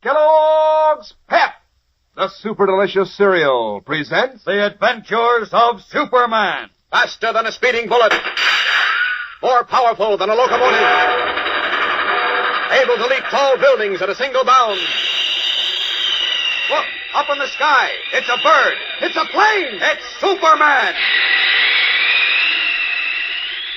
Kellogg's Pep, the super delicious cereal, presents The Adventures of Superman. Faster than a speeding bullet. More powerful than a locomotive. Able to leap tall buildings at a single bound. Look, up in the sky. It's a bird. It's a plane. It's Superman.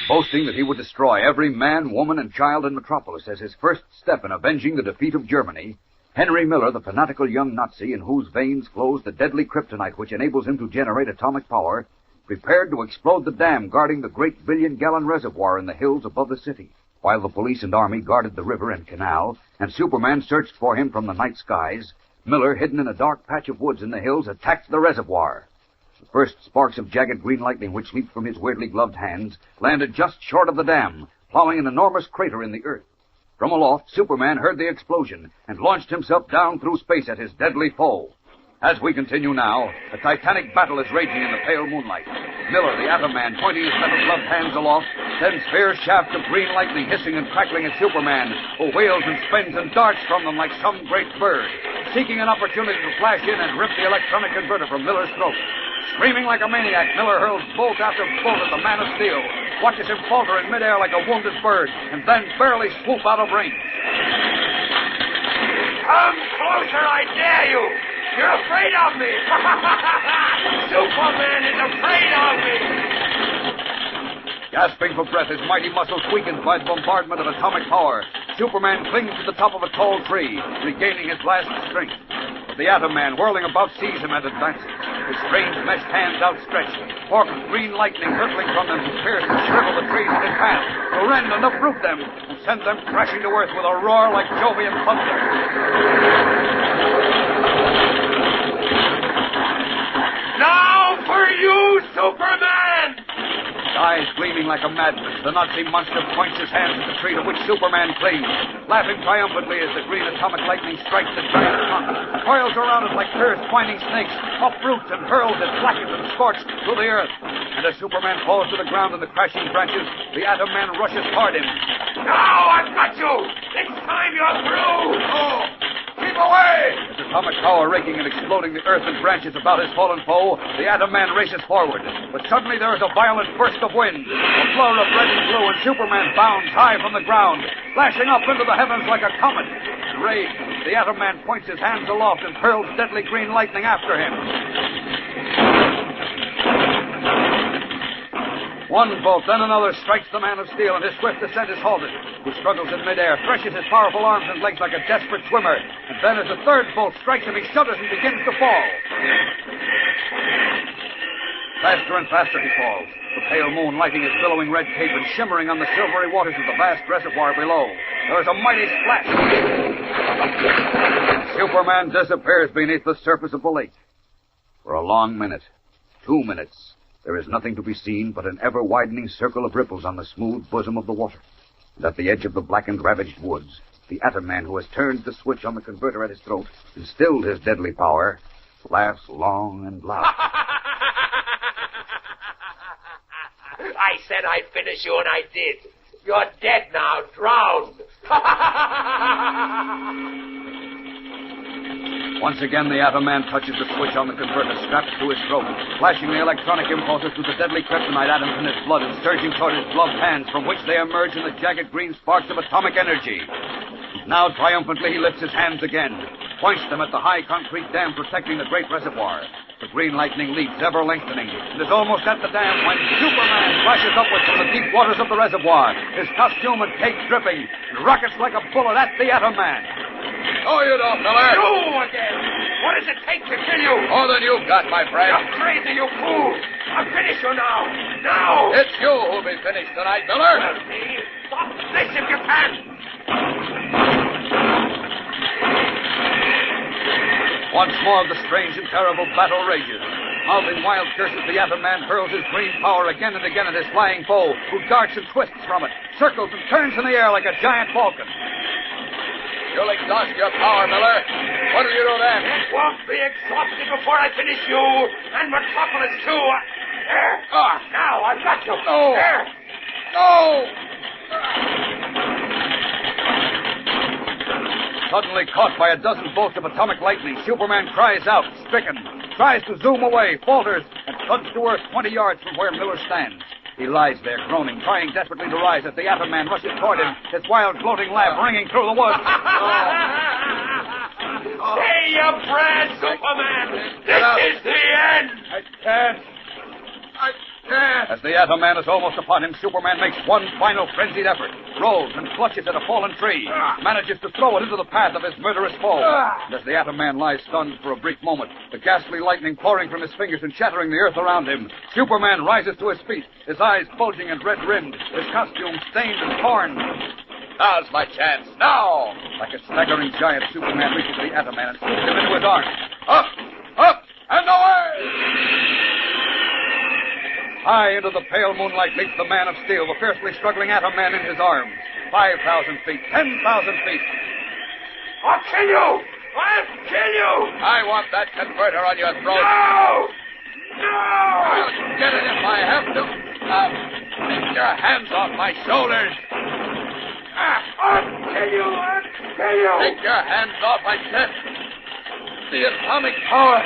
Boasting that he would destroy every man, woman, and child in Metropolis as his first step in avenging the defeat of Germany, Henry Miller, the fanatical young Nazi in whose veins flows the deadly kryptonite which enables him to generate atomic power, prepared to explode the dam guarding the great billion-gallon reservoir in the hills above the city. While the police and army guarded the river and canal, and Superman searched for him from the night skies, Miller, hidden in a dark patch of woods in the hills, attacked the reservoir. The first sparks of jagged green lightning which leaped from his weirdly gloved hands landed just short of the dam, plowing an enormous crater in the earth. From aloft, Superman heard the explosion and launched himself down through space at his deadly foe. As we continue now, a titanic battle is raging in the pale moonlight. Miller, the Atom Man, pointing his metal gloved hands aloft, sends fierce shafts of green lightning hissing and crackling at Superman, who wheels and spins and darts from them like some great bird, seeking an opportunity to flash in and rip the electronic converter from Miller's throat. Screaming like a maniac, Miller hurls bolt after bolt at the Man of Steel, watches him falter in midair like a wounded bird, and then barely swoop out of range. Come closer, I dare you! You're afraid of me! Superman is afraid of me! Gasping for breath, his mighty muscles weakened by the bombardment of atomic power, Superman clings to the top of a tall tree, regaining his last strength. The Atom Man, whirling about, sees him and advances, his strange meshed hands outstretched, forked green lightning hurtling from them to pierce and shrivel the trees in his path, to rend and uproot them, and send them crashing to earth with a roar like Jovian thunder. Now for you, Superman! His eyes gleaming like a madman, the Nazi monster points his hands at the tree to which Superman clings, laughing triumphantly as the green atomic lightning strikes the giant trunk, coils around it like fierce twining snakes, uproots and hurls it, blackened and scorched, through the earth. And as Superman falls to the ground in the crashing branches, the Atom Man rushes toward him. Now I've got you! This time you're through! Oh, keep away! His atomic power raking and exploding the earth and branches about his fallen foe, the Atom Man races forward. But suddenly there is a violent burst of wind, a blur of red and blue, and Superman bounds high from the ground, flashing up into the heavens like a comet. Enraged, the Atom Man points his hands aloft and hurls deadly green lightning after him. One bolt, then another strikes the Man of Steel, and his swift descent is halted. He struggles in midair, threshes his powerful arms and legs like a desperate swimmer, and then as the third bolt strikes him, he shudders and begins to fall. Faster and faster he falls, the pale moon lighting his billowing red cape and shimmering on the silvery waters of the vast reservoir below. There is a mighty splash. Superman disappears beneath the surface of the lake. For a long minute, 2 minutes, there is nothing to be seen but an ever-widening circle of ripples on the smooth bosom of the water. And at the edge of the blackened, ravaged woods, the Atom Man, who has turned the switch on the converter at his throat and stilled his deadly power, laughs long and loud. I said I'd finish you, and I did. You're dead now, drowned. Once again, the Atom Man touches the switch on the converter strapped to his throat, flashing the electronic impulses through the deadly kryptonite atoms in his blood and surging toward his gloved hands, from which they emerge in the jagged green sparks of atomic energy. Now, triumphantly, he lifts his hands again, points them at the high concrete dam protecting the great reservoir. The green lightning leaps, ever lengthening, and is almost at the dam when Superman flashes upwards from the deep waters of the reservoir, his costume and cape dripping, and rockets like a bullet at the Atom Man. Oh, you don't, Miller! You again! What does it take to kill you? More than you've got, my friend. You're crazy, you fool! I'll finish you now! Now! It's you who'll be finished tonight, Miller. Well, see? Stop this if you can! Once more the strange and terrible battle rages. Mouthing wild curses, the Atom Man hurls his green power again and again at his flying foe, who darts and twists from it, circles and turns in the air like a giant falcon. You'll exhaust your power, Miller. What'll you do then? It won't be exhausted before I finish you, and Metropolis, too. There. Now, I've got you. No. There. No! Suddenly caught by a dozen bolts of atomic lightning, Superman cries out, stricken, tries to zoom away, falters, and thuds to earth 20 yards from where Miller stands. He lies there, groaning, trying desperately to rise as the Atom Man rushes toward him, his wild, gloating laugh ringing through the woods. Say your prayers, Superman! This is the end! I can't. As the Atom Man is almost upon him, Superman makes one final frenzied effort, rolls and clutches at a fallen tree, manages to throw it into the path of his murderous foe. And as the Atom Man lies stunned for a brief moment, the ghastly lightning pouring from his fingers and shattering the earth around him, Superman rises to his feet, his eyes bulging and red-rimmed, his costume stained and torn. Now's my chance. Now! Like a staggering giant, Superman reaches the Atom Man and swoops him into his arms. Up, and away! High into the pale moonlight leaps the Man of Steel, the fiercely struggling Atom Man in his arms. 5,000 feet, 10,000 feet. I'll kill you! I'll kill you! I want that converter on your throat. No! No! I'll get it if I have to. Take your hands off my shoulders. I'll kill you! I'll kill you! Take your hands off my chest. The atomic power.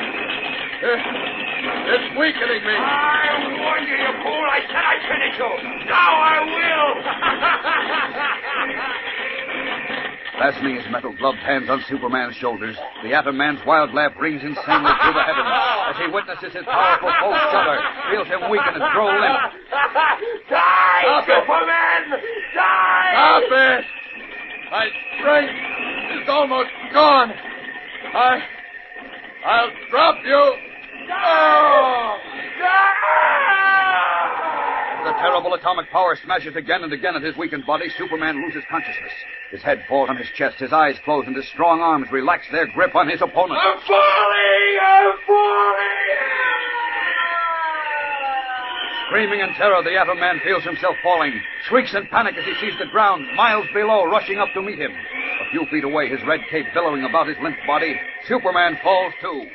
It's weakening me. I warned you, you fool! I said I'd finish you! Now I will! Fastening his metal gloved hands on Superman's shoulders, the Atom Man's wild laugh rings insanely through the heavens as he witnesses his powerful foe shudder, feels him weaken and grow limp. Die, Stop it. Superman! Die! Stop it! My strength is almost gone. I'll drop you. Oh! The terrible atomic power smashes again and again at his weakened body. Superman loses consciousness. His head falls on his chest, his eyes close, and his strong arms relax their grip on his opponent. I'm falling! I'm falling! Screaming in terror, the Atom Man feels himself falling, shrieks in panic as he sees the ground miles below rushing up to meet him. A few feet away, his red cape billowing about his limp body, Superman falls too.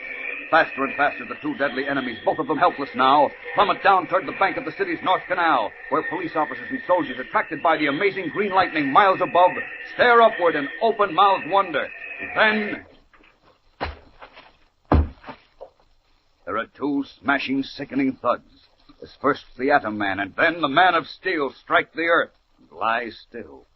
Faster and faster, the two deadly enemies, both of them helpless now, plummet down toward the bank of the city's North Canal, where police officers and soldiers, attracted by the amazing green lightning miles above, stare upward in open-mouthed wonder. Then there are two smashing, sickening thuds, as first the Atom Man and then the Man of Steel strike the earth and lie still.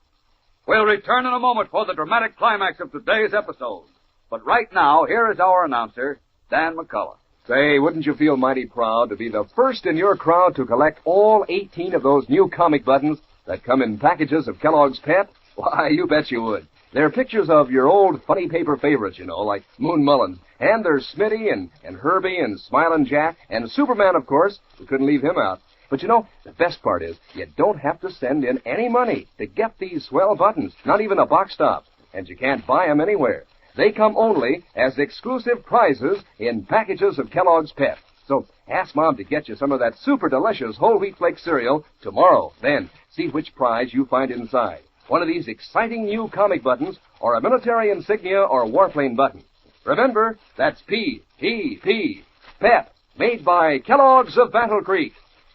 We'll return in a moment for the dramatic climax of today's episode. But right now, here is our announcer, Dan McCullough. Say, wouldn't you feel mighty proud to be the first in your crowd to collect all 18 of those new comic buttons that come in packages of Kellogg's Pep? Why, you bet you would. They're pictures of your old funny paper favorites, you know, like Moon Mullins. And there's Smitty and Herbie and Smilin' Jack and Superman, of course. We couldn't leave him out. But you know, the best part is you don't have to send in any money to get these swell buttons, not even a box top. And you can't buy them anywhere. They come only as exclusive prizes in packages of Kellogg's Pep. So ask Mom to get you some of that super delicious whole wheat flake cereal tomorrow. Then see which prize you find inside. One of these exciting new comic buttons or a military insignia or warplane button. Remember, that's P-P-P, Pep, made by Kellogg's of Battle Creek.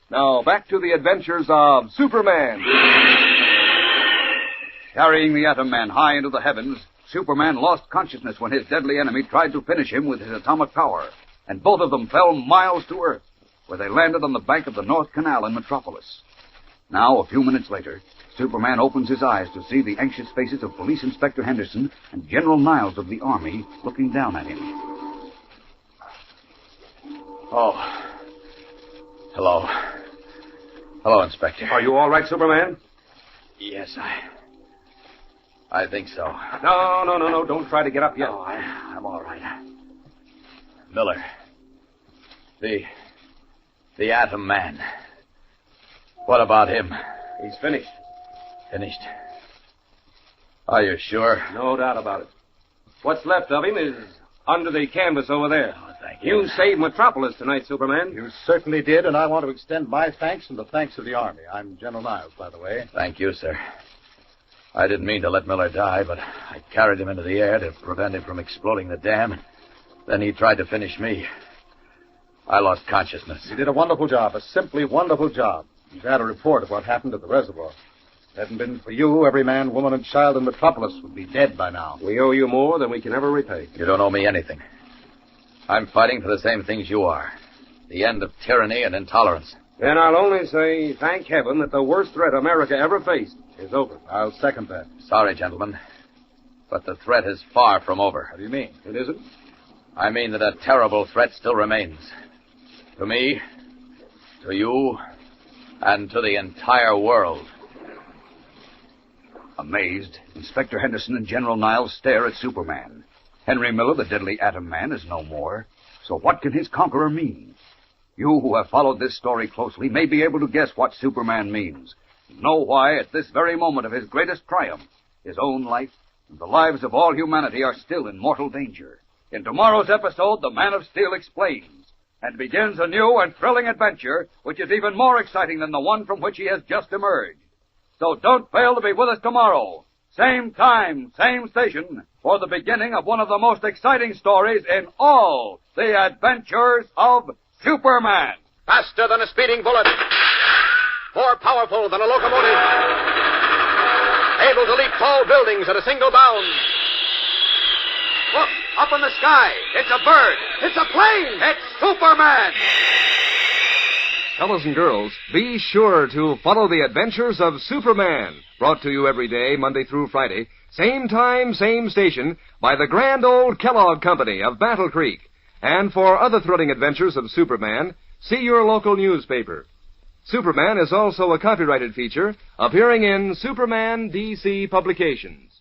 Now back to the adventures of Superman. Carrying the Atom Man high into the heavens, Superman lost consciousness when his deadly enemy tried to finish him with his atomic power, and both of them fell miles to earth, where they landed on the bank of the North Canal in Metropolis. Now, a few minutes later, Superman opens his eyes to see the anxious faces of Police Inspector Henderson and General Niles of the Army looking down at him. Oh. Hello. Hello, Inspector. Are you all right, Superman? Yes, I think so. No. Don't try to get up yet. No, I'm all right. Miller. The Atom Man. What about him? He's finished. Finished? Are you sure? No doubt about it. What's left of him is under the canvas over there. Oh, thank you. You saved Metropolis tonight, Superman. You certainly did, and I want to extend my thanks and the thanks of the Army. I'm General Niles, by the way. Thank you, sir. I didn't mean to let Miller die, but I carried him into the air to prevent him from exploding the dam. Then he tried to finish me. I lost consciousness. You did a wonderful job, a simply wonderful job. You've had a report of what happened at the reservoir. If it hadn't been for you, every man, woman, and child in Metropolis would be dead by now. We owe you more than we can ever repay. You don't owe me anything. I'm fighting for the same things you are. The end of tyranny and intolerance. Then I'll only say, thank heaven that the worst threat America ever faced is over. I'll second that. Sorry, gentlemen, but the threat is far from over. What do you mean? It isn't? I mean that a terrible threat still remains. To me, to you, and to the entire world. Amazed, Inspector Henderson and General Niles stare at Superman. Henry Miller, the deadly atom man, is no more. So what can his conqueror mean? You who have followed this story closely may be able to guess what Superman means. Know why, at this very moment of his greatest triumph, his own life and the lives of all humanity are still in mortal danger. In tomorrow's episode, the Man of Steel explains and begins a new and thrilling adventure, which is even more exciting than the one from which he has just emerged. So don't fail to be with us tomorrow. Same time, same station, for the beginning of one of the most exciting stories in all the adventures of Superman. Faster than a speeding bullet. More powerful than a locomotive. Able to leap tall buildings at a single bound. Look, up in the sky. It's a bird. It's a plane. It's Superman. Fellows and girls, be sure to follow the adventures of Superman, brought to you every day, Monday through Friday, same time, same station, by the grand old Kellogg Company of Battle Creek. And for other thrilling adventures of Superman, see your local newspaper. Superman is also a copyrighted feature appearing in Superman DC Publications.